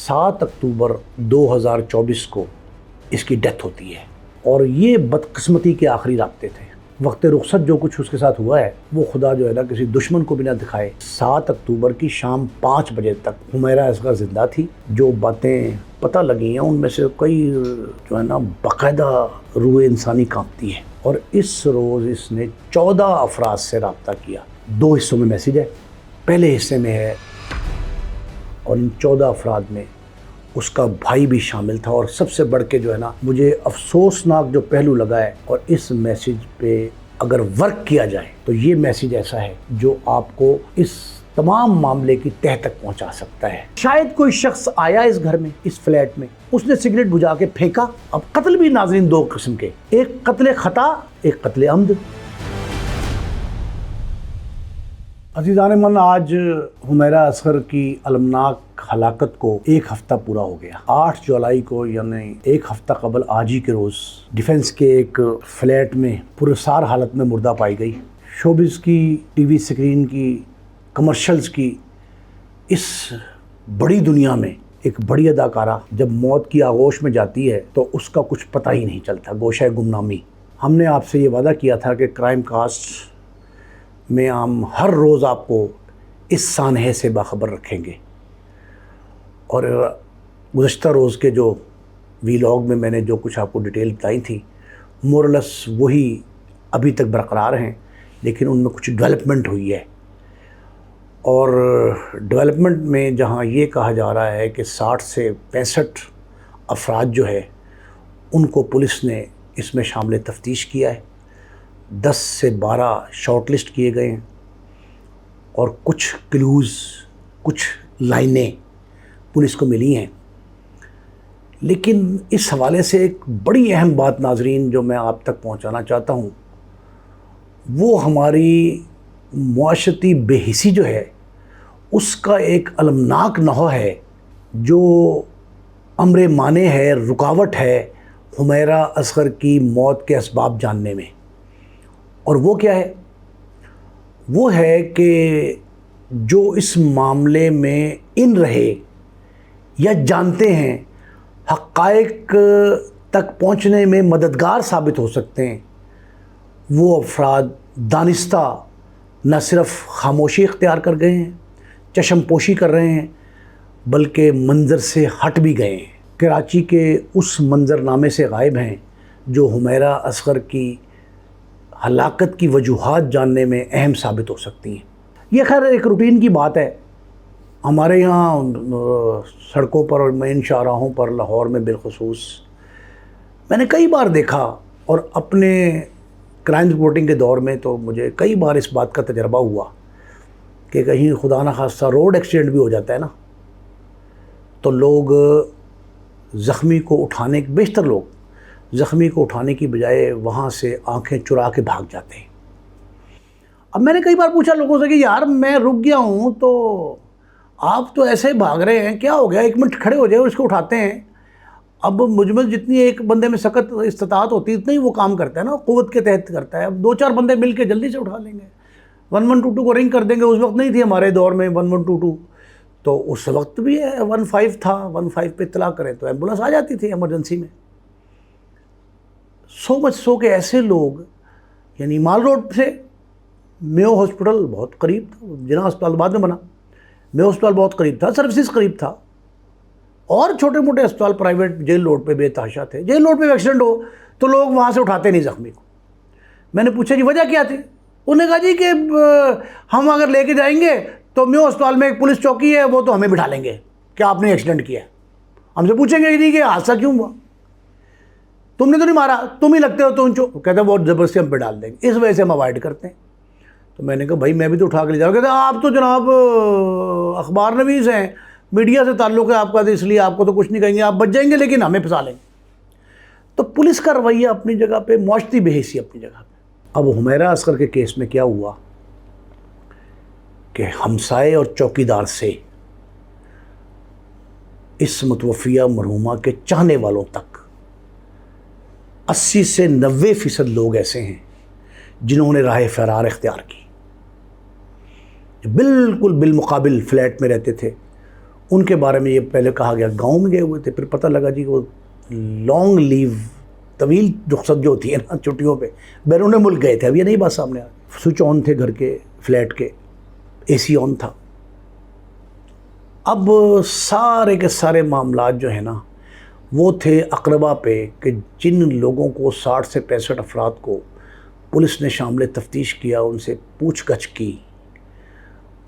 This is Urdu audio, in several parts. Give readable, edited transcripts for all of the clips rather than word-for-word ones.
7 اکتوبر 2024 کو اس کی ڈیتھ ہوتی ہے، اور یہ بدقسمتی کے آخری رابطے تھے۔ وقت رخصت جو کچھ اس کے ساتھ ہوا ہے وہ خدا جو ہے نا کسی دشمن کو بھی نہ دکھائے۔ 7 اکتوبر کی شام 5 بجے تک حمیرہ اصغر زندہ تھی۔ جو باتیں پتہ لگی ہیں ان میں سے کئی جو ہے نا باقاعدہ روح انسانی کانپتی ہے، اور اس روز اس نے 14 افراد سے رابطہ کیا۔ 2 حصوں میں میسیج ہے۔ پہلے حصے میں ہے، اور ان 14 افراد میں اس کا بھائی بھی شامل تھا، اور سب سے بڑھ کے جو ہے نا مجھے افسوسناک جو پہلو لگا ہے، اور اس میسیج پہ اگر ورک کیا جائے تو یہ میسیج ایسا ہے جو آپ کو اس تمام معاملے کی تہہ تک پہنچا سکتا ہے۔ شاید کوئی شخص آیا اس گھر میں، اس فلیٹ میں، اس نے سگریٹ بجھا کے پھینکا۔ اب قتل بھی ناظرین 2 قسم کے، ایک قتل خطا، ایک قتل عمد۔ عزیزان من، آج حمیرہ اصغر کی المناک ہلاکت کو 1 ہفتہ پورا ہو گیا۔ 8 جولائی کو یعنی 1 ہفتہ قبل آج ہی کے روز ڈیفنس کے ایک فلیٹ میں پراسرار حالت میں مردہ پائی گئی۔ شوبز کی ٹی وی سکرین کی، کمرشلز کی اس بڑی دنیا میں ایک بڑی اداکارہ جب موت کی آغوش میں جاتی ہے تو اس کا کچھ پتہ ہی نہیں چلتا، گوشہ گمنامی۔ ہم نے آپ سے یہ وعدہ کیا تھا کہ کرائم کاسٹ میں ہم ہر روز آپ کو اس سانحے سے باخبر رکھیں گے، اور گزشتہ روز کے جو ویلاگ میں نے جو کچھ آپ کو ڈیٹیل بتائی تھی مورلس وہی ابھی تک برقرار ہیں، لیکن ان میں کچھ ڈیولپمنٹ ہوئی ہے۔ اور ڈیولپمنٹ میں جہاں یہ کہا جا رہا ہے کہ 60 سے 65 افراد جو ہے ان کو پولیس نے اس میں شامل تفتیش کیا ہے، 10 سے 12 شارٹ لسٹ کیے گئے ہیں، اور کچھ کلوز، کچھ لائنیں پولیس کو ملی ہیں۔ لیکن اس حوالے سے ایک بڑی اہم بات ناظرین جو میں آپ تک پہنچانا چاہتا ہوں، وہ ہماری معاشرتی بے حسی جو ہے اس کا ایک المناک نوع ہے جو امر مانع ہے، رکاوٹ ہے حمیرہ اصغر کی موت کے اسباب جاننے میں۔ اور وہ کیا ہے؟ وہ ہے کہ جو اس معاملے میں ان رہے یا جانتے ہیں، حقائق تک پہنچنے میں مددگار ثابت ہو سکتے ہیں، وہ افراد دانستہ نہ صرف خاموشی اختیار کر گئے ہیں، چشم پوشی کر رہے ہیں، بلکہ منظر سے ہٹ بھی گئے ہیں، کراچی کے اس منظرنامے سے غائب ہیں جو حمیرہ اصغر کی ہلاکت کی وجوہات جاننے میں اہم ثابت ہو سکتی ہیں۔ یہ خیر ایک روٹین کی بات ہے ہمارے یہاں سڑکوں پر اور مین شاہراہوں پر لاہور میں بالخصوص میں نے کئی بار دیکھا، اور اپنے کرائم رپورٹنگ کے دور میں تو مجھے کئی بار اس بات کا تجربہ ہوا کہ کہیں خدا نخواستہ روڈ ایکسیڈنٹ بھی ہو جاتا ہے نا، تو لوگ زخمی کو اٹھانے، بیشتر لوگ زخمی کو اٹھانے کی بجائے وہاں سے آنکھیں چرا کے بھاگ جاتے ہیں۔ اب میں نے کئی بار پوچھا لوگوں سے کہ یار میں رک گیا ہوں تو آپ تو ایسے بھاگ رہے ہیں، کیا ہو گیا؟ 1 منٹ کھڑے ہو جائے، اس کو اٹھاتے ہیں۔ اب مجمل جتنی ایک بندے میں سخت استطاعت ہوتی ہے اتنا ہی وہ کام کرتا ہے نا، قوت کے تحت کرتا ہے۔ اب 2-4 بندے مل کے جلدی سے اٹھا لیں گے، 1122 کو رنگ کر دیں گے۔ اس وقت نہیں تھی ہمارے دور میں 1122، تو اس وقت بھی 15 تھا، 15 پہ اطلاع کریں تو ایمبولینس آ جاتی تھی ایمرجنسی میں۔ سو مچ سو کہ ایسے لوگ، یعنی مال روڈ سے میو ہاسپٹل بہت قریب تھا، جناح ہسپتال بعد میں بنا، میو ہسپتال بہت قریب تھا، سروسز قریب تھا، اور چھوٹے موٹے ہسپتال پرائیویٹ جیل روڈ پہ بے تحاشا تھے۔ جیل روڈ پہ ایکسیڈنٹ ہو تو لوگ وہاں سے اٹھاتے نہیں زخمی کو۔ میں نے پوچھا جی وجہ کیا تھی؟ انہوں نے کہا جی کہ ہم اگر لے کے جائیں گے تو میو ہسپتال میں ایک پولیس چوکی ہے، وہ تو ہمیں بٹھا لیں گے کہ آپ نے ایکسیڈنٹ کیا ہے۔ ہم سے پوچھیں گے جی کہ حادثہ کیوں ہوا، تم نے تو نہیں مارا، تم ہی لگتے ہو تو کہتے ہیں وہ زبردستی ہم پہ ڈال دیں گے، اس وجہ سے ہم اوائڈ کرتے ہیں۔ تو میں نے کہا بھائی میں بھی تو اٹھا کے لے جاؤں۔ کہتے ہیں آپ تو جناب اخبار نویس ہیں، میڈیا سے تعلق ہے آپ کا، تو اس لیے آپ کو تو کچھ نہیں کہیں گے، آپ بچ جائیں گے لیکن ہمیں پھنسا لیں گے۔ تو پولیس کا رویہ اپنی جگہ پہ، معاشرتی بے حیثی اپنی جگہ پہ۔ اب حمیرہ اصغر کے کیس میں کیا ہوا کہ ہمسائے اور چوکیدار سے اس متوفیہ مرحومہ کے چاہنے والوں تک 80 سے 90% لوگ ایسے ہیں جنہوں نے راہ فرار اختیار کی، بالکل بالمقابل فلیٹ میں رہتے تھے، ان کے بارے میں یہ پہلے کہا گیا گاؤں میں گئے ہوئے تھے، پھر پتہ لگا جی وہ لانگ لیو، طویل رخصت جو ہوتی ہے نا چھٹیوں پہ، بیرون ملک گئے تھے. اب یہ نہیں بات سامنے آ گئی. سوئچ آن تھے گھر کے، فلیٹ کے، اے سی آن تھا. اب سارے کے سارے معاملات جو ہیں نا وہ تھے اقربا پہ، کہ جن لوگوں کو 60 سے 65 افراد کو پولیس نے شامل تفتیش کیا، ان سے پوچھ گچھ کی،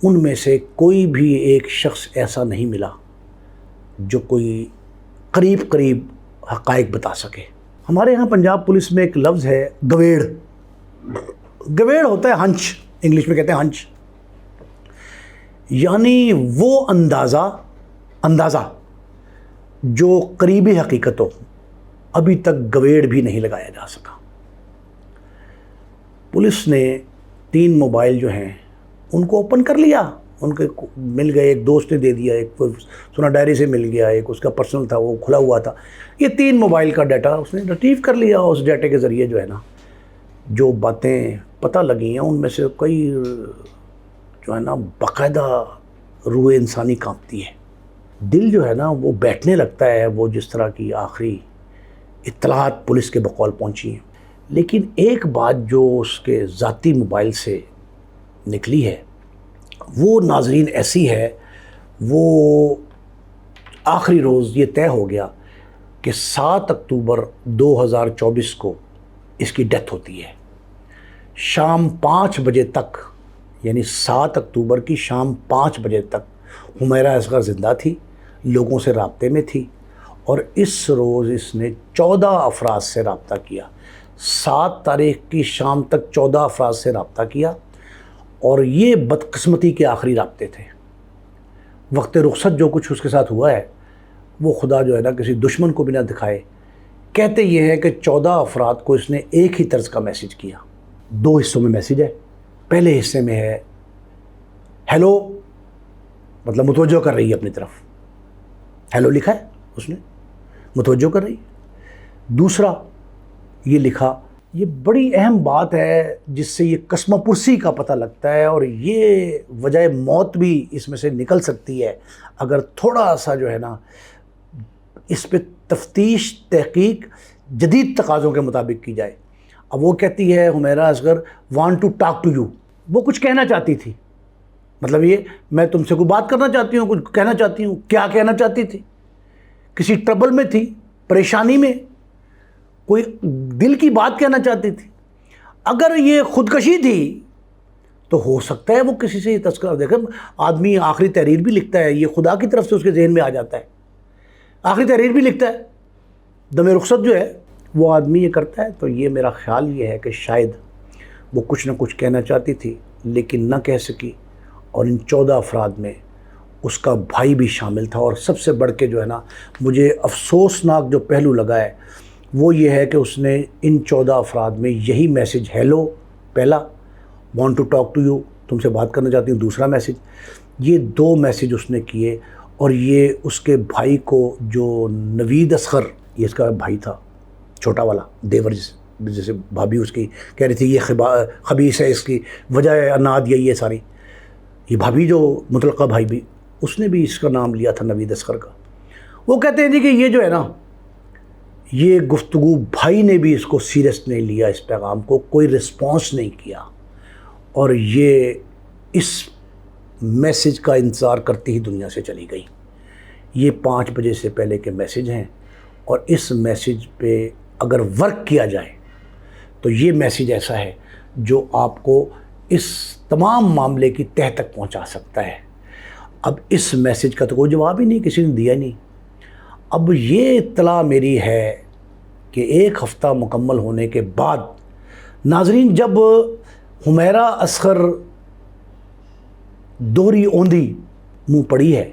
ان میں سے کوئی بھی ایک شخص ایسا نہیں ملا جو کوئی قریب حقائق بتا سکے. ہمارے ہاں پنجاب پولیس میں ایک لفظ ہے گویڑ. گویڑ ہوتا ہے ہنچ، انگلش میں کہتے ہیں ہنچ، یعنی وہ اندازہ جو قریبی حقیقت ہو. ابھی تک گویڑ بھی نہیں لگایا جا سکا. پولیس نے 3 موبائل جو ہیں ان کو اوپن کر لیا، ان کے مل گئے، ایک دوست نے دے دیا، ایک سونا ڈائری سے مل گیا، ایک اس کا پرسنل تھا وہ کھلا ہوا تھا. یہ 3 موبائل کا ڈیٹا اس نے ریٹریو کر لیا. اس ڈیٹے کے ذریعے جو ہے نا جو باتیں پتہ لگی ہیں ان میں سے کئی جو ہے نا باقاعدہ روح انسانی کانپتی ہے. دل جو ہے نا وہ بیٹھنے لگتا ہے، وہ جس طرح کی آخری اطلاعات پولیس کے بقول پہنچی ہیں. لیکن ایک بات جو اس کے ذاتی موبائل سے نکلی ہے وہ ناظرین ایسی ہے، وہ آخری روز یہ طے ہو گیا کہ 7 اکتوبر 2024 کو اس کی ڈیتھ ہوتی ہے. شام 5 بجے تک، یعنی 7 اکتوبر کی شام 5 بجے تک حمیرہ اصغر زندہ تھی، لوگوں سے رابطے میں تھی، اور اس روز اس نے 14 افراد سے رابطہ کیا. 7 تاریخ کی شام تک 14 افراد سے رابطہ کیا، اور یہ بدقسمتی کے آخری رابطے تھے. وقت رخصت جو کچھ اس کے ساتھ ہوا ہے وہ خدا جو ہے نا کسی دشمن کو بھی نہ دکھائے. کہتے یہ ہے کہ 14 افراد کو اس نے ایک ہی طرز کا میسیج کیا. 2 حصوں میں میسیج ہے. پہلے حصے میں ہے ہیلو، مطلب متوجہ کر رہی ہے اپنی طرف، ہیلو لکھا ہے اس نے، متوجہ کر رہی ہے. دوسرا یہ لکھا، یہ بڑی اہم بات ہے جس سے یہ قسمہ پرسی کا پتہ لگتا ہے، اور یہ وجہ موت بھی اس میں سے نکل سکتی ہے اگر تھوڑا سا جو ہے نا اس پہ تفتیش تحقیق جدید تقاضوں کے مطابق کی جائے. اب وہ کہتی ہے Humaira Asghar want to talk to you, وہ کچھ کہنا چاہتی تھی، مطلب یہ میں تم سے کوئی بات کرنا چاہتی ہوں، کچھ کہنا چاہتی ہوں. کیا کہنا چاہتی تھی؟ کسی ٹربل میں تھی، پریشانی میں، کوئی دل کی بات کہنا چاہتی تھی. اگر یہ خودکشی تھی تو ہو سکتا ہے وہ کسی سے یہ تذکرہ، دیکھیں آدمی آخری تحریر بھی لکھتا ہے، یہ خدا کی طرف سے اس کے ذہن میں آ جاتا ہے، آخری تحریر بھی لکھتا ہے، دم رخصت جو ہے وہ آدمی یہ کرتا ہے. تو یہ میرا خیال یہ ہے کہ شاید وہ کچھ نہ کچھ کہنا چاہتی تھی لیکن نہ کہہ سکی، اور ان 14 افراد میں اس کا بھائی بھی شامل تھا. اور سب سے بڑھ کے جو ہے نا مجھے افسوسناک جو پہلو لگا ہے وہ یہ ہے کہ اس نے ان 14 افراد میں یہی میسیج ہیلو پہلا، want to talk to you تم سے بات کرنا چاہتی ہوں دوسرا میسیج، یہ 2 میسیج اس نے کیے. اور یہ اس کے بھائی کو جو نوید اصغر، یہ اس کا بھائی تھا چھوٹا والا دیور، جیسے بھابھی اس کی کہہ رہی تھی یہ خبیث ہے، اس کی وجہ اناد یہی ہے ساری. یہ بھابھی جو مطلقہ بھائی بھی اس نے بھی اس کا نام لیا تھا نوید اصغر کا. وہ کہتے ہیں جی کہ یہ جو ہے نا یہ گفتگو بھائی نے بھی اس کو سیریس نہیں لیا، اس پیغام کو کوئی رسپانس نہیں کیا، اور یہ اس میسیج کا انتظار کرتی ہی دنیا سے چلی گئی. یہ 5 بجے سے پہلے کے میسیج ہیں، اور اس میسیج پہ اگر ورک کیا جائے تو یہ میسیج ایسا ہے جو آپ کو اس تمام معاملے کی تہہ تک پہنچا سکتا ہے. اب اس میسیج کا تو کوئی جواب ہی نہیں، کسی نے دیا نہیں. اب یہ اطلاع میری ہے کہ 1 ہفتہ مکمل ہونے کے بعد ناظرین جب حمیرہ اصغر دوہری اوندھی منہ پڑی ہے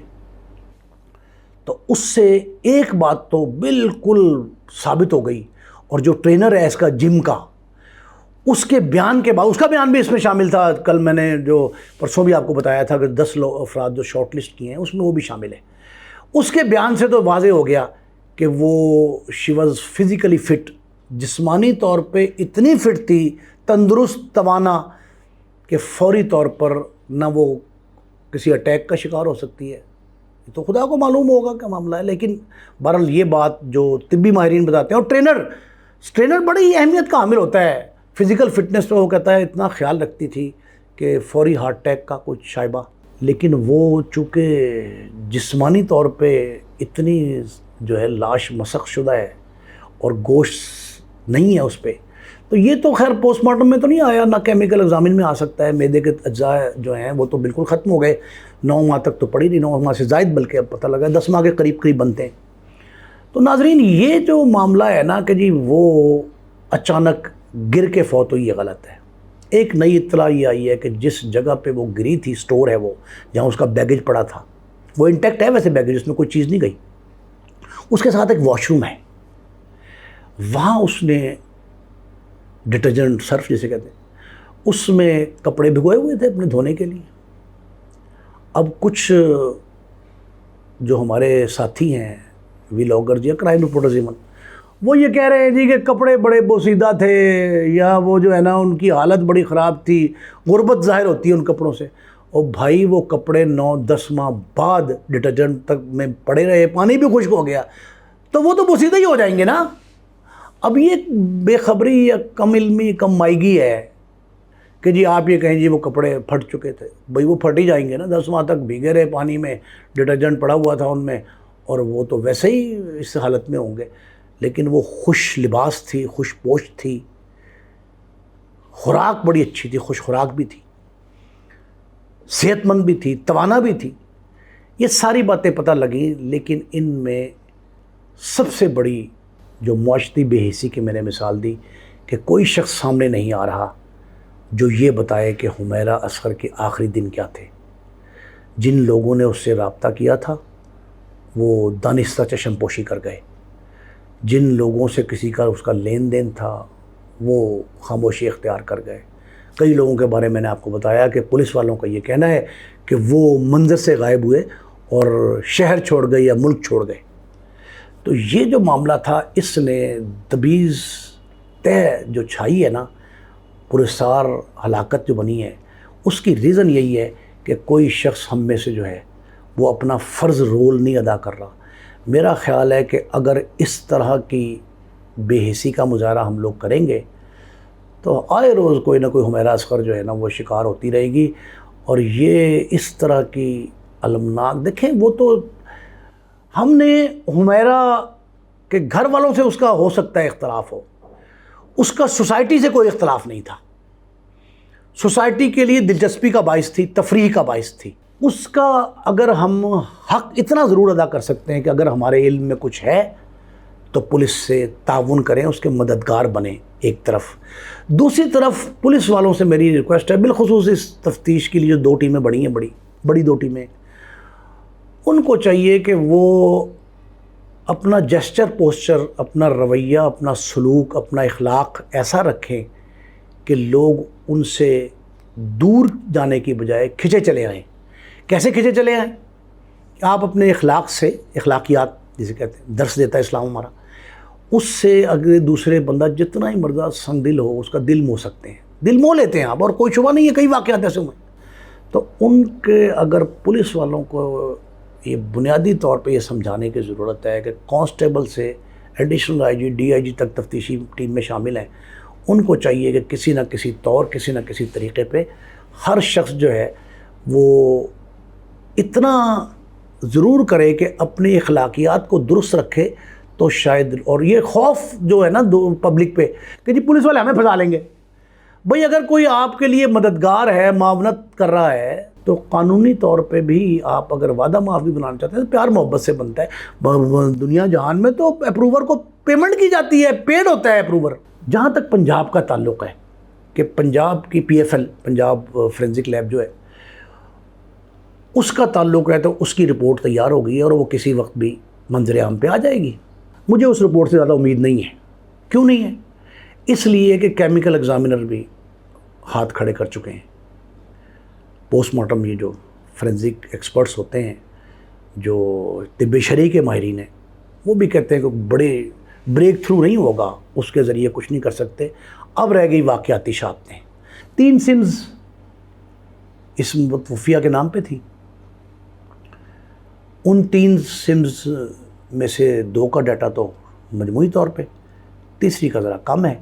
تو اس سے ایک بات تو بالکل ثابت ہو گئی، اور جو ٹرینر ہے اس کا جم کا، اس کے بیان کے بعد، اس کا بیان بھی اس میں شامل تھا. کل میں نے جو پرسوں بھی آپ کو بتایا تھا کہ 10 افراد جو شارٹ لسٹ کیے ہیں اس میں وہ بھی شامل ہے. اس کے بیان سے تو واضح ہو گیا کہ وہ شی واز فزیکلی فٹ، جسمانی طور پہ اتنی فٹ تھی، تندرست توانا، کہ فوری طور پر نہ وہ کسی اٹیک کا شکار ہو سکتی ہے، تو خدا کو معلوم ہوگا کیا معاملہ ہے. لیکن بہرحال یہ بات جو طبی ماہرین بتاتے ہیں، اور ٹرینر بڑی اہمیت کا حامل ہوتا ہے فزیکل فٹنس پہ. وہ کہتا ہے اتنا خیال رکھتی تھی کہ فوری ہارٹ اٹیک کا کچھ شائبہ، لیکن وہ چونکہ جسمانی طور پہ اتنی جو ہے لاش مسخ شدہ ہے اور گوشت نہیں ہے اس پہ، تو یہ تو خیر پوسٹ مارٹم میں تو نہیں آیا، نہ کیمیکل ایگزامن میں آ سکتا ہے. معدے کے اجزاء جو ہیں وہ تو بالکل ختم ہو گئے، 9 ماہ تک تو پڑی نہیں، 9 ماہ سے زائد بلکہ اب پتہ لگا 10 ماہ کے قریب قریب بنتے ہیں. تو ناظرین یہ جو معاملہ ہے نا کہ جی وہ اچانک گر کے فوت ہوئی، یہ غلط ہے. ایک نئی اطلاع یہ آئی ہے کہ جس جگہ پہ وہ گری تھی، سٹور ہے وہ جہاں اس کا بیگیج پڑا تھا، وہ انٹیکٹ ہے ویسے بیگیج، اس میں کوئی چیز نہیں گئی. اس کے ساتھ ایک واش روم ہے، وہاں اس نے ڈٹرجنٹ سرف جسے کہتے ہیں، اس میں کپڑے بھگوئے ہوئے تھے اپنے دھونے کے لیے. اب کچھ جو ہمارے ساتھی ہیں ویلاگر جی، کرائم رپورٹرز ایون، وہ یہ کہہ رہے ہیں جی کہ کپڑے بڑے بوسیدہ تھے، یا وہ جو ہے نا ان کی حالت بڑی خراب تھی، غربت ظاہر ہوتی ہے ان کپڑوں سے. اور بھائی وہ کپڑے 9-10 ماہ بعد ڈٹرجنٹ تک میں پڑے رہے، پانی بھی خشک ہو گیا، تو وہ تو بوسیدہ ہی ہو جائیں گے نا. اب یہ بے خبری یا کم علمی، کم مائیگی ہے کہ جی آپ یہ کہیں جی وہ کپڑے پھٹ چکے تھے. بھائی وہ پھٹ ہی جائیں گے نا، 10 ماہ تک بھیگے رہے پانی میں، ڈٹرجنٹ پڑا ہوا تھا ان میں، اور وہ تو ویسے ہی اس حالت میں ہوں گے. لیکن وہ خوش لباس تھی، خوش پوش تھی، خوراک بڑی اچھی تھی، خوش خوراک بھی تھی، صحت مند بھی تھی، توانا بھی تھی. یہ ساری باتیں پتہ لگیں. لیکن ان میں سب سے بڑی جو معاشرتی بے حسی کی میں نے مثال دی کہ کوئی شخص سامنے نہیں آ رہا جو یہ بتائے کہ حمیرہ اصغر کے آخری دن کیا تھے. جن لوگوں نے اس سے رابطہ کیا تھا وہ دانستہ چشم پوشی کر گئے، جن لوگوں سے کسی کا اس کا لین دین تھا وہ خاموشی اختیار کر گئے. کئی لوگوں کے بارے میں نے آپ کو بتایا کہ پولیس والوں کا یہ کہنا ہے کہ وہ منظر سے غائب ہوئے اور شہر چھوڑ گئے یا ملک چھوڑ گئے. تو یہ جو معاملہ تھا، اس نے تبیض طے جو چھائی ہے نا، پرسار ہلاکت جو بنی ہے، اس کی ریزن یہی ہے کہ کوئی شخص ہم میں سے جو ہے وہ اپنا فرض رول نہیں ادا کر رہا. میرا خیال ہے کہ اگر اس طرح کی بے حسی کا مظاہرہ ہم لوگ کریں گے تو آئے روز کوئی نہ کوئی حمیرہ اصغر جو ہے نا وہ شکار ہوتی رہے گی. اور یہ اس طرح کی المناک، دیکھیں وہ تو ہم نے حمیرہ کے گھر والوں سے اس کا ہو سکتا ہے اختلاف ہو، اس کا سوسائٹی سے کوئی اختلاف نہیں تھا. سوسائٹی کے لیے دلچسپی کا باعث تھی، تفریح کا باعث تھی. اس کا اگر ہم حق اتنا ضرور ادا کر سکتے ہیں کہ اگر ہمارے علم میں کچھ ہے تو پولیس سے تعاون کریں، اس کے مددگار بنیں ایک طرف. دوسری طرف پولیس والوں سے میری ریکویسٹ ہے، بالخصوص اس تفتیش کے لیے جو 2 ٹیمیں بڑی ہیں، بڑی 2 ٹیمیں، ان کو چاہیے کہ وہ اپنا جسچر پوسچر، اپنا رویہ، اپنا سلوک، اپنا اخلاق ایسا رکھیں کہ لوگ ان سے دور جانے کی بجائے کھنچے چلے آئیں. کیسے کھنچے چلے آئیں؟ آپ اپنے اخلاق سے، اخلاقیات جسے کہتے ہیں، درس دیتا ہے اسلام ہمارا، اس سے اگر دوسرے بندہ جتنا ہی مردہ سنگ دل ہو اس کا دل مو سکتے ہیں، دل مو لیتے ہیں آپ. اور کوئی شبہ نہیں ہے، کئی واقعات ایسے ہوئے. تو ان کے اگر پولیس والوں کو یہ بنیادی طور پہ یہ سمجھانے کی ضرورت ہے کہ کانسٹیبل سے additional I G, D I جی تک تفتیشی ٹیم میں شامل ہیں، ان کو چاہیے کہ کسی نہ کسی طور، کسی نہ کسی طریقے پہ ہر شخص جو ہے وہ اتنا ضرور کرے کہ اپنی اخلاقیات کو درست رکھے تو شاید. اور یہ خوف جو ہے نا پبلک پہ کہ جی پولیس والے ہمیں پھنسا لیں گے. بھئی اگر کوئی آپ کے لیے مددگار ہے، معاونت کر رہا ہے، تو قانونی طور پہ بھی آپ اگر وعدہ معافی بنانا چاہتے ہیں تو پیار محبت سے بنتا ہے. دنیا جہان میں تو اپروور کو پیمنٹ کی جاتی ہے، پیڈ ہوتا ہے اپروور. جہاں تک پنجاب کا تعلق ہے کہ پنجاب کی PFL، پنجاب فورینزک لیب جو ہے، اس کا تعلق ہے تو اس کی رپورٹ تیار ہو گئی ہے اور وہ کسی وقت بھی منظر عام پہ آ جائے گی. مجھے اس رپورٹ سے زیادہ امید نہیں ہے. کیوں نہیں ہے؟ اس لیے کہ کیمیکل ایگزامینر بھی ہاتھ کھڑے کر چکے ہیں. پوسٹ مارٹم، یہ جو فورینزک ایکسپرٹس ہوتے ہیں، جو طب شرعی کے ماہرین ہیں، وہ بھی کہتے ہیں کہ بڑے بریک تھرو نہیں ہوگا، اس کے ذریعے کچھ نہیں کر سکتے. اب رہ گئی واقعاتی شہادتیں. 3 سمز اس متوفیہ کے نام پہ تھی. ان 3 سمز میں سے 2 کا ڈیٹا تو مجموعی طور پہ، تیسری کا ذرا کم ہے،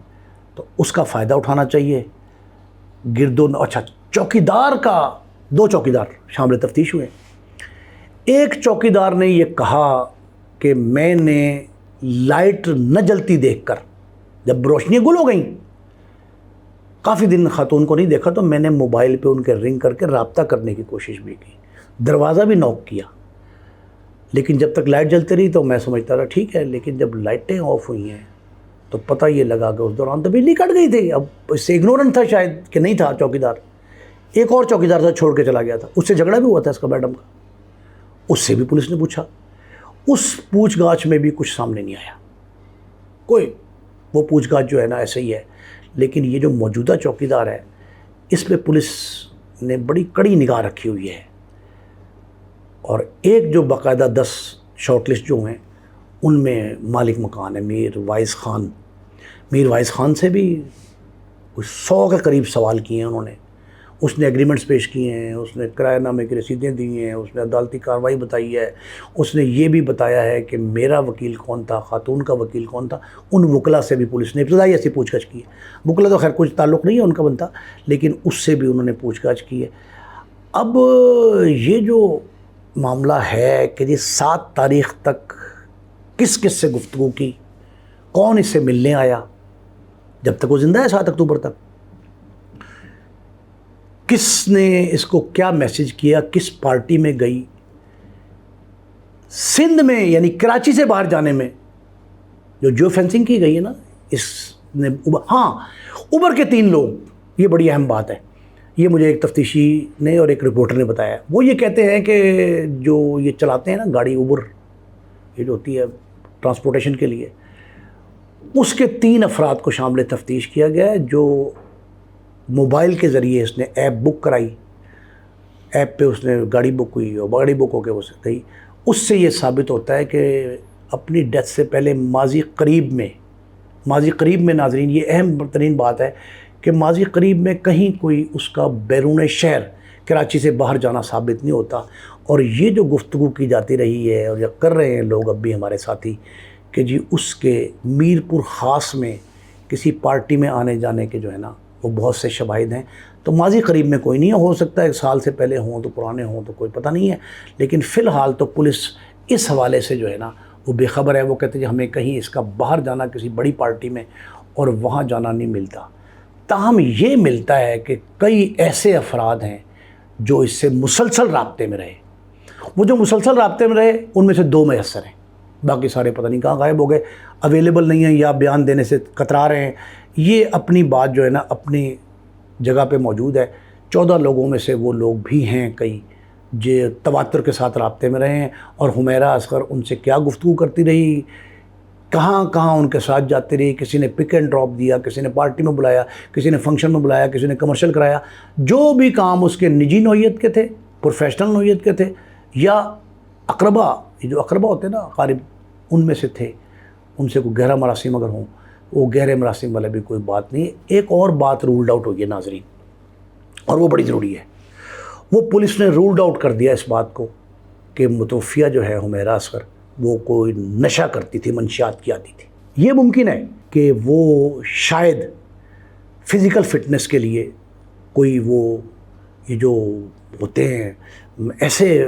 تو اس کا فائدہ اٹھانا چاہیے۔ اچھا، چوکیدار کا 2 چوکیدار شامل تفتیش ہوئے۔ ایک چوکیدار نے یہ کہا کہ میں نے لائٹ نہ جلتی دیکھ کر، جب روشنیاں گل ہو گئیں، کافی دن خاتون کو نہیں دیکھا، تو میں نے موبائل پہ ان کے رنگ کر کے رابطہ کرنے کی کوشش بھی کی، دروازہ بھی نوک کیا، لیکن جب تک لائٹ جلتی رہی تو میں سمجھتا رہا ٹھیک ہے، لیکن جب لائٹیں آف ہوئی ہیں تو پتہ یہ لگا کہ اس دوران تو بجلی کٹ گئی تھی۔ اب اس سے اگنورنٹ تھا شاید کہ نہیں تھا چوکیدار، ایک اور چوکیدار تھا چھوڑ کے چلا گیا تھا، اس سے جھگڑا بھی ہوا تھا اس کا میڈم کا، اس سے بھی پولیس نے پوچھا، اس پوچھ گاچھ میں بھی کچھ سامنے نہیں آیا کوئی، وہ پوچھ گاچھ جو ہے نا ایسے ہی ہے۔ لیکن یہ جو موجودہ چوکیدار ہے، اس پہ پولیس نے بڑی کڑی نگاہ رکھی ہوئی ہے، اور ایک جو باقاعدہ 10 شارٹ لسٹ جو ہیں ان میں مالک مکان ہے میر وائز خان۔ میر وائز خان سے بھی 100 کے قریب سوال کیے ہیں انہوں نے، اس نے ایگریمنٹس پیش کیے ہیں، اس نے کرایہ نامے کی رسیدیں دی ہیں، اس نے عدالتی کارروائی بتائی ہے، اس نے یہ بھی بتایا ہے کہ میرا وکیل کون تھا، خاتون کا وکیل کون تھا۔ ان وکلا سے بھی پولیس نے ابتدائی ایسی پوچھ گچھ کی ہے، وکلا تو خیر کچھ تعلق نہیں ہے ان کا بنتا، لیکن اس سے بھی انہوں نے پوچھ گچھ کی ہے۔ اب یہ جو معاملہ ہے کہ یہ 7 تاریخ تک کس کس سے گفتگو کی، کون اس سے ملنے آیا جب تک وہ زندہ ہے 7 اکتوبر تک، کس نے اس کو کیا میسج کیا، کس پارٹی میں گئی، سندھ میں یعنی کراچی سے باہر جانے میں جو فینسنگ کی گئی ہے نا، اس نے اوبر کے 3 لوگ، یہ بڑی اہم بات ہے، یہ مجھے ایک تفتیشی نے اور ایک رپورٹر نے بتایا۔ وہ یہ کہتے ہیں کہ جو یہ چلاتے ہیں نا گاڑی اوبر، یہ جو ہوتی ہے ٹرانسپورٹیشن کے لیے، اس کے 3 افراد کو شامل تفتیش کیا گیا ہے، جو موبائل کے ذریعے اس نے ایپ بک کرائی، ایپ پہ اس نے گاڑی بک ہوئی اور گاڑی بک ہو کے وہ گئی۔ اس سے یہ ثابت ہوتا ہے کہ اپنی ڈیتھ سے پہلے ماضی قریب میں ناظرین یہ اہم ترین بات ہے کہ ماضی قریب میں کہیں کوئی اس کا بیرون شہر کراچی سے باہر جانا ثابت نہیں ہوتا۔ اور یہ جو گفتگو کی جاتی رہی ہے اور یہ کر رہے ہیں لوگ اب بھی ہمارے ساتھی کہ جی اس کے میر پور خاص میں کسی پارٹی میں آنے جانے کے جو ہے نا وہ بہت سے شواہد ہیں، تو ماضی قریب میں کوئی نہیں ہے، ہو سکتا ہے 1 سال سے پہلے ہوں تو پرانے ہوں تو کوئی پتہ نہیں ہے، لیکن فی الحال تو پولیس اس حوالے سے جو ہے نا وہ بے خبر ہے۔ وہ کہتے ہیں ہمیں کہیں اس کا باہر جانا کسی بڑی پارٹی میں اور وہاں جانا نہیں ملتا۔ تاہم یہ ملتا ہے کہ کئی ایسے افراد ہیں جو اس سے مسلسل رابطے میں رہے، وہ جو مسلسل رابطے میں رہے ان میں سے 2 میسر ہیں، باقی سارے پتہ نہیں کہاں غائب ہو گئے، اویلیبل نہیں ہیں یا بیان دینے سے کترا رہے ہیں۔ یہ اپنی بات جو ہے نا اپنی جگہ پہ موجود ہے۔ 14 لوگوں میں سے وہ لوگ بھی ہیں کئی جو تواتر کے ساتھ رابطے میں رہے ہیں، اور حمیرہ اصغر ان سے کیا گفتگو کرتی رہی، کہاں کہاں ان کے ساتھ جاتی رہی، کسی نے پک اینڈ ڈراپ دیا، کسی نے پارٹی میں بلایا، کسی نے فنکشن میں بلایا، کسی نے کمرشل کرایا، جو بھی کام اس کے نجی نوعیت کے تھے، پروفیشنل نوعیت کے تھے، یا اقربا، یہ جو اقربا ہوتے ہیں نا قارب، ان میں سے تھے، ان سے کوئی گہرا مراسم اگر ہوں، وہ گہرے مراسم والا بھی کوئی بات نہیں ہے۔ ایک اور بات رولڈ آؤٹ ہوئی ہے ناظرین، اور وہ بڑی ضروری ہے، وہ پولیس نے رولڈ آؤٹ کر دیا اس بات کو کہ متوفیہ جو ہے حمیرہ اصغر وہ کوئی نشہ کرتی تھی، منشیات کی عادی تھی۔ یہ ممکن ہے کہ وہ شاید فزیکل فٹنس کے لیے کوئی وہ یہ جو ہوتے ہیں ایسے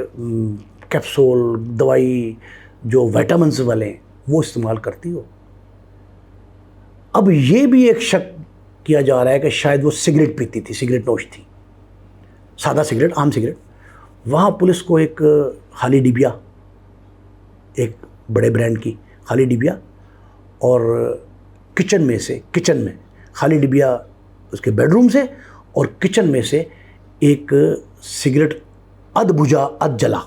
کیپسول دوائی جو وائٹامنز والے ہیں وہ استعمال کرتی ہو۔ اب یہ بھی ایک شک کیا جا رہا ہے کہ شاید وہ سگریٹ پیتی تھی، سگریٹ نوش تھی، سادہ سگریٹ، عام سگریٹ۔ وہاں پولیس کو ایک خالی ڈبیا، ایک بڑے برانڈ کی خالی ڈبیا، اور کچن میں خالی ڈبیا اس کے بیڈ روم سے، اور کچن میں سے ایک سگریٹ ادھ بجھا ادھ جلا،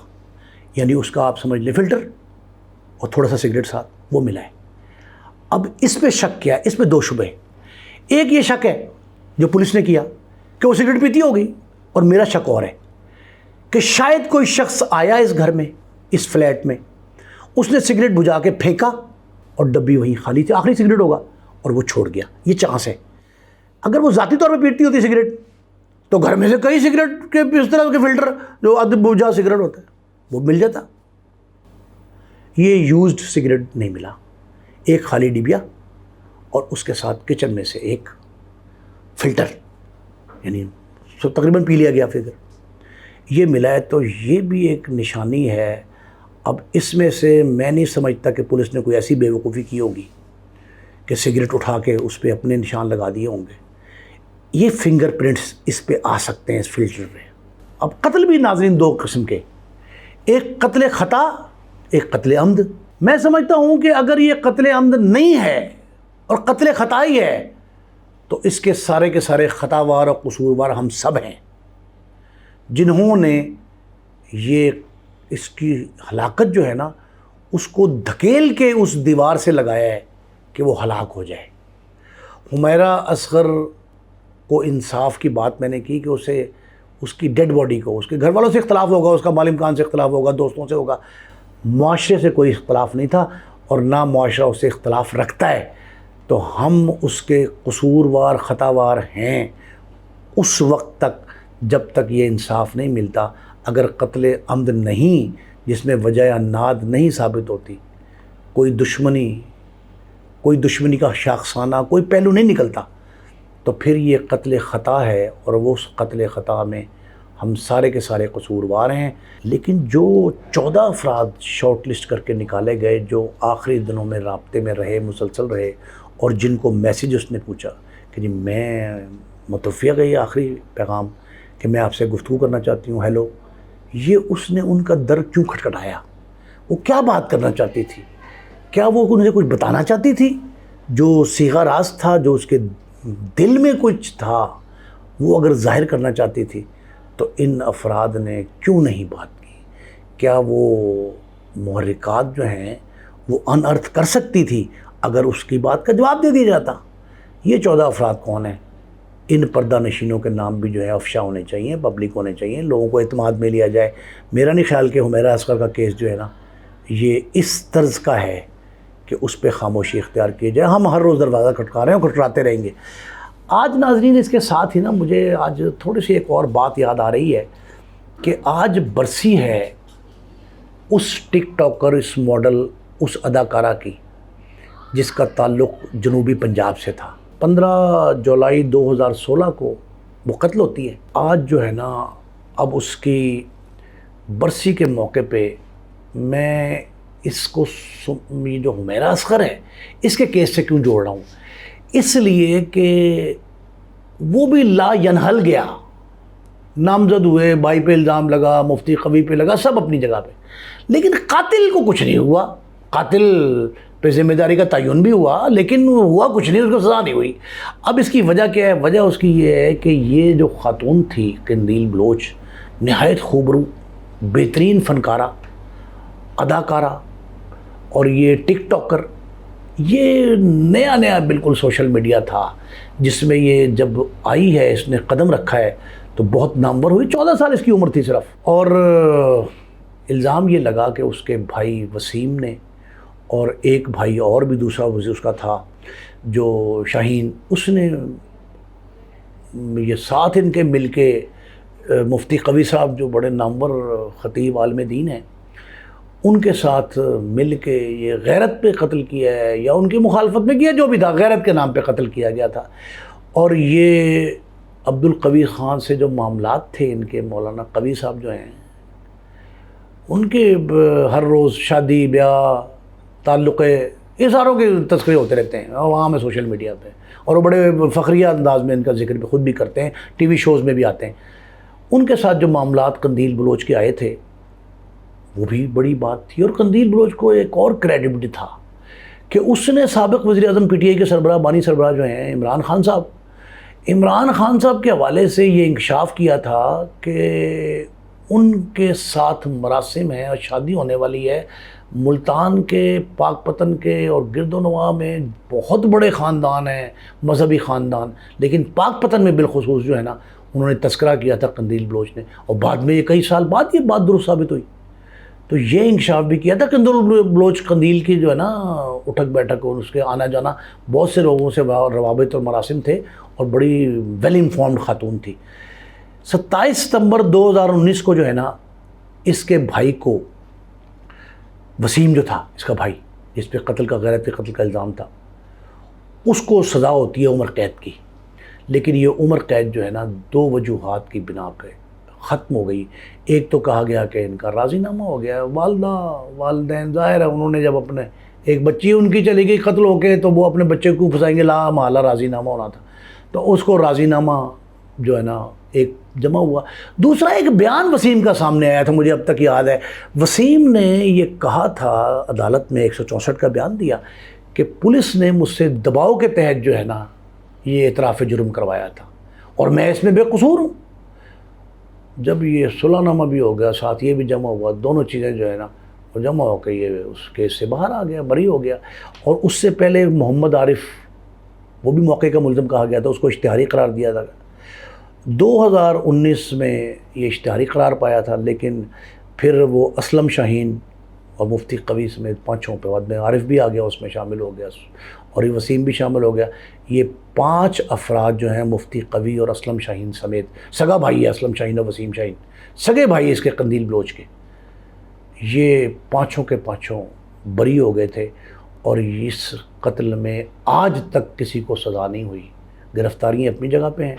یعنی اس کا آپ سمجھ لیں فلٹر اور تھوڑا سا سگریٹ ساتھ، وہ ملا ہے۔ اب اس پہ شک کیا ہے، اس پہ 2 شبہ ہیں۔ ایک یہ شک ہے جو پولیس نے کیا کہ وہ سگریٹ پیتی ہوگی، اور میرا شک اور ہے کہ شاید کوئی شخص آیا اس گھر میں، اس فلیٹ میں، اس نے سگریٹ بجھا کے پھینکا اور ڈبی وہیں خالی تھی، آخری سگریٹ ہوگا، اور وہ چھوڑ گیا۔ یہ چانس ہے۔ اگر وہ ذاتی طور پہ پیٹتی ہوتی سگریٹ تو گھر میں سے کئی سگریٹ کے اس طرح کے فلٹر جو ادھ بجھا سگریٹ ہوتا ہے وہ مل جاتا، یہ یوزڈ سگریٹ نہیں ملا، ایک خالی ڈبیا اور اس کے ساتھ کچن میں سے ایک فلٹر، یعنی سب تقریباً پی لیا گیا فگر، یہ ملا ہے۔ تو یہ بھی ایک نشانی ہے۔ اب اس میں سے میں نہیں سمجھتا کہ پولیس نے کوئی ایسی بے وقوفی کی ہوگی کہ سگریٹ اٹھا کے اس پہ اپنے نشان لگا دیے ہوں گے۔ یہ فنگر پرنٹس اس پہ آ سکتے ہیں، اس فلٹر پہ۔ اب قتل بھی ناظرین دو قسم کے، ایک قتل خطا، ایک قتل عمد۔ میں سمجھتا ہوں کہ اگر یہ قتل عمد نہیں ہے اور قتل خطا ہی ہے تو اس کے سارے خطاوار اور قصوروار ہم سب ہیں، جنہوں نے یہ اس کی ہلاکت جو ہے نا اس کو دھکیل کے اس دیوار سے لگایا ہے کہ وہ ہلاک ہو جائے۔ حمیرہ اصغر کو انصاف کی بات میں نے کی کہ اسے اس کی ڈیڈ باڈی کو، اس کے گھر والوں سے اختلاف ہوگا، اس کا مال امکان سے اختلاف ہوگا، دوستوں سے ہوگا، معاشرے سے کوئی اختلاف نہیں تھا اور نہ معاشرہ اس سے اختلاف رکھتا ہے، تو ہم اس کے قصوروار خطاوار ہیں اس وقت تک جب تک یہ انصاف نہیں ملتا۔ اگر قتل عمد نہیں، جس میں وجہ اناد نہیں ثابت ہوتی، کوئی دشمنی کا شاخسانہ کوئی پہلو نہیں نکلتا، تو پھر یہ قتل خطا ہے اور وہ اس قتل خطا میں ہم سارے کے سارے قصوروار ہیں۔ لیکن جو 14 افراد شارٹ لسٹ کر کے نکالے گئے، جو آخری دنوں میں رابطے میں رہے، مسلسل رہے، اور جن کو میسیج اس نے پوچھا کہ جی میں متوفیہ گئی آخری پیغام کہ میں آپ سے گفتگو کرنا چاہتی ہوں، ہیلو، یہ اس نے ان کا در کیوں کھٹکھٹایا؟ وہ کیا بات کرنا چاہتی تھی؟ کیا وہ انہیں کچھ بتانا چاہتی تھی؟ جو صیغہ راز تھا، جو اس کے دل میں کچھ تھا، وہ اگر ظاہر کرنا چاہتی تھی تو ان افراد نے کیوں نہیں بات کی؟ کیا وہ محرکات جو ہیں وہ ان ارتھ کر سکتی تھی اگر اس کی بات کا جواب دے دیا جاتا؟ یہ 14 افراد کون ہیں؟ ان پردہ نشینوں کے نام بھی جو ہے افشا ہونے چاہیے، پبلک ہونے چاہیے، لوگوں کو اعتماد میں لیا جائے۔ میرا نہیں خیال کہ حمیرہ اصغر کا کیس جو ہے نا یہ اس طرز کا ہے کہ اس پہ خاموشی اختیار کی جائے۔ ہم ہر روز دروازہ کھٹکا رہے ہیں اور کھٹکاتے رہیں گے۔ آج ناظرین اس کے ساتھ ہی نا مجھے آج تھوڑی سی ایک اور بات یاد آ رہی ہے کہ آج برسی ہے اس ٹک ٹاکر، اس ماڈل، اس اداکارہ کی جس کا تعلق جنوبی پنجاب سے تھا۔ 15 جولائی 2016 کو وہ قتل ہوتی ہے۔ آج جو ہے نا اب اس کی برسی کے موقع پہ میں اس کو یہ جو حمیرہ اصغر ہے اس کے کیس سے کیوں جوڑ رہا ہوں؟ اس لیے کہ وہ بھی لا ینحل گیا، نامزد ہوئے، بھائی پہ الزام لگا، مفتی قوی پہ لگا، سب اپنی جگہ پہ، لیکن قاتل کو کچھ نہیں ہوا۔ قاتل پہ ذمہ داری کا تعین بھی ہوا لیکن ہوا کچھ نہیں، اس کو سزا نہیں ہوئی۔ اب اس کی وجہ کیا ہے؟ وجہ اس کی یہ ہے کہ یہ جو خاتون تھی قندیل بلوچ، نہایت خوبرو، بہترین فنکارہ، اداکارہ، اور یہ ٹک ٹاکر، یہ نیا بالکل سوشل میڈیا تھا جس میں یہ جب آئی ہے، اس نے قدم رکھا ہے تو بہت نامور ہوئی۔ 14 سال اس کی عمر تھی صرف، اور الزام یہ لگا کہ اس کے بھائی وسیم نے اور ایک بھائی اور بھی دوسرا اس کا تھا جو شاہین، اس نے یہ ساتھ ان کے مل کے مفتی قوی صاحب جو بڑے نامور خطیب عالم دین ہیں، ان کے ساتھ مل کے یہ غیرت پہ قتل کیا ہے یا ان کی مخالفت میں کیا، جو بھی تھا، غیرت کے نام پہ قتل کیا گیا تھا۔ اور یہ عبدالقوی خان سے جو معاملات تھے ان کے، مولانا قوی صاحب جو ہیں، ان کے ہر روز شادی بیاہ تعلق یہ ساروں کے تذکرے ہوتے رہتے ہیں وہاں میں سوشل میڈیا پہ، اور وہ بڑے فخریہ انداز میں ان کا ذکر بھی خود بھی کرتے ہیں، ٹی وی شوز میں بھی آتے ہیں۔ ان کے ساتھ جو معاملات قندیل بلوچ کے آئے تھے وہ بھی بڑی بات تھی، اور قندیل بلوچ کو ایک اور کریڈٹ تھا کہ اس نے سابق وزیر اعظم پی ٹی آئی کے سربراہ، بانی سربراہ جو ہیں عمران خان صاحب کے حوالے سے یہ انکشاف کیا تھا کہ ان کے ساتھ مراسم ہیں اور شادی ہونے والی ہے ملتان کے، پاک پتن کے اور گرد و نواح میں بہت بڑے خاندان ہیں، مذہبی خاندان، لیکن پاک پتن میں بالخصوص جو ہے نا انہوں نے تذکرہ کیا تھا قندیل بلوچ نے، اور بعد میں یہ کئی سال بعد یہ بات درست ثابت ہوئی۔ تو یہ انکشاف بھی کیا تھا قندیل بلوچ، قندیل کی جو ہے نا اٹھک بیٹھک اور اس کے آنا جانا بہت سے لوگوں سے روابط اور مراسم تھے، اور بڑی ویل انفارمڈ خاتون تھی۔ 27 ستمبر 2019 کو جو ہے نا اس کے بھائی کو وسیم جو تھا اس کا بھائی، جس پہ قتل کا غیرت قتل کا الزام تھا، اس کو سزا ہوتی ہے عمر قید کی، لیکن یہ عمر قید جو ہے نا 2 وجوہات کی بنا پہ ختم ہو گئی۔ ایک تو کہا گیا کہ ان کا راضی نامہ ہو گیا، والدہ والدین ظاہر ہے انہوں نے جب اپنے ایک بچی ان کی چلی گئی قتل ہو کے تو وہ اپنے بچے کو پھنسائیں گے، لا محالہ راضی نامہ ہونا تھا، تو اس کو راضی نامہ جو ہے نا ایک جمع ہوا۔ دوسرا ایک بیان وسیم کا سامنے آیا تھا، مجھے اب تک یاد ہے، وسیم نے یہ کہا تھا عدالت میں 164 کا بیان دیا کہ پولیس نے مجھ سے دباؤ کے تحت جو ہے نا یہ اعتراف جرم کروایا تھا اور میں اس میں بے قصور ہوں۔ جب یہ صلح نامہ بھی ہو گیا، ساتھ یہ بھی جمع ہوا، دونوں چیزیں جو ہے نا وہ جمع ہو کے یہ اس کیس سے باہر آ گیا، بری ہو گیا۔ اور اس سے پہلے محمد عارف، وہ بھی موقع کا ملزم کہا گیا تھا، اس کو اشتہاری قرار دیا تھا۔ 2019 میں یہ اشتہاری قرار پایا تھا، لیکن پھر وہ اسلم شاہین اور مفتی قوی سمیت 5 پہ، بعد میں عارف بھی آ گیا، اس میں شامل ہو گیا، اور یہ وسیم بھی شامل ہو گیا۔ یہ 5 افراد جو ہیں مفتی قوی اور اسلم شاہین سمیت، سگا بھائی ہے اسلم شاہین اور وسیم شاہین، سگے بھائی اس کے قندیل بلوچ کے، یہ 5 کے 5 بری ہو گئے تھے، اور اس قتل میں آج تک کسی کو سزا نہیں ہوئی۔ گرفتاریاں اپنی جگہ پہ ہیں،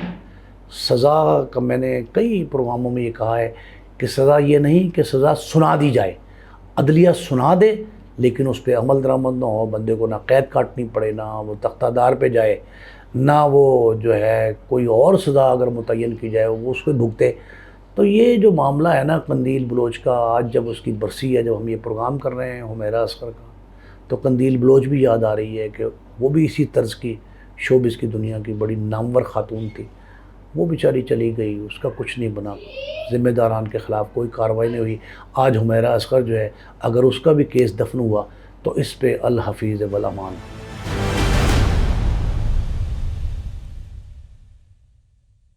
سزا کا میں نے کئی پروگراموں میں یہ کہا ہے کہ سزا یہ نہیں کہ سزا سنا دی جائے، عدلیہ سنا دے لیکن اس پہ عمل درآمد نہ ہو، بندے کو نہ قید کاٹنی پڑے، نہ وہ تختہ دار پہ جائے، نہ وہ جو ہے کوئی اور سزا اگر متعین کی جائے وہ اس کو بھگتے۔ تو یہ جو معاملہ ہے نا قندیل بلوچ کا، آج جب اس کی برسی ہے، جب ہم یہ پروگرام کر رہے ہیں حمیرہ اصغر کا، تو قندیل بلوچ بھی یاد آ رہی ہے کہ وہ بھی اسی طرز کی شوبز کی دنیا کی بڑی نامور خاتون تھی، وہ بیچاری چلی گئی، اس کا کچھ نہیں بنا، ذمہ داران کے خلاف کوئی کارروائی نہیں ہوئی۔ آج حمیرہ اصغر جو ہے، اگر اس کا بھی کیس دفن ہوا تو اس پہ الحفیظ والامان۔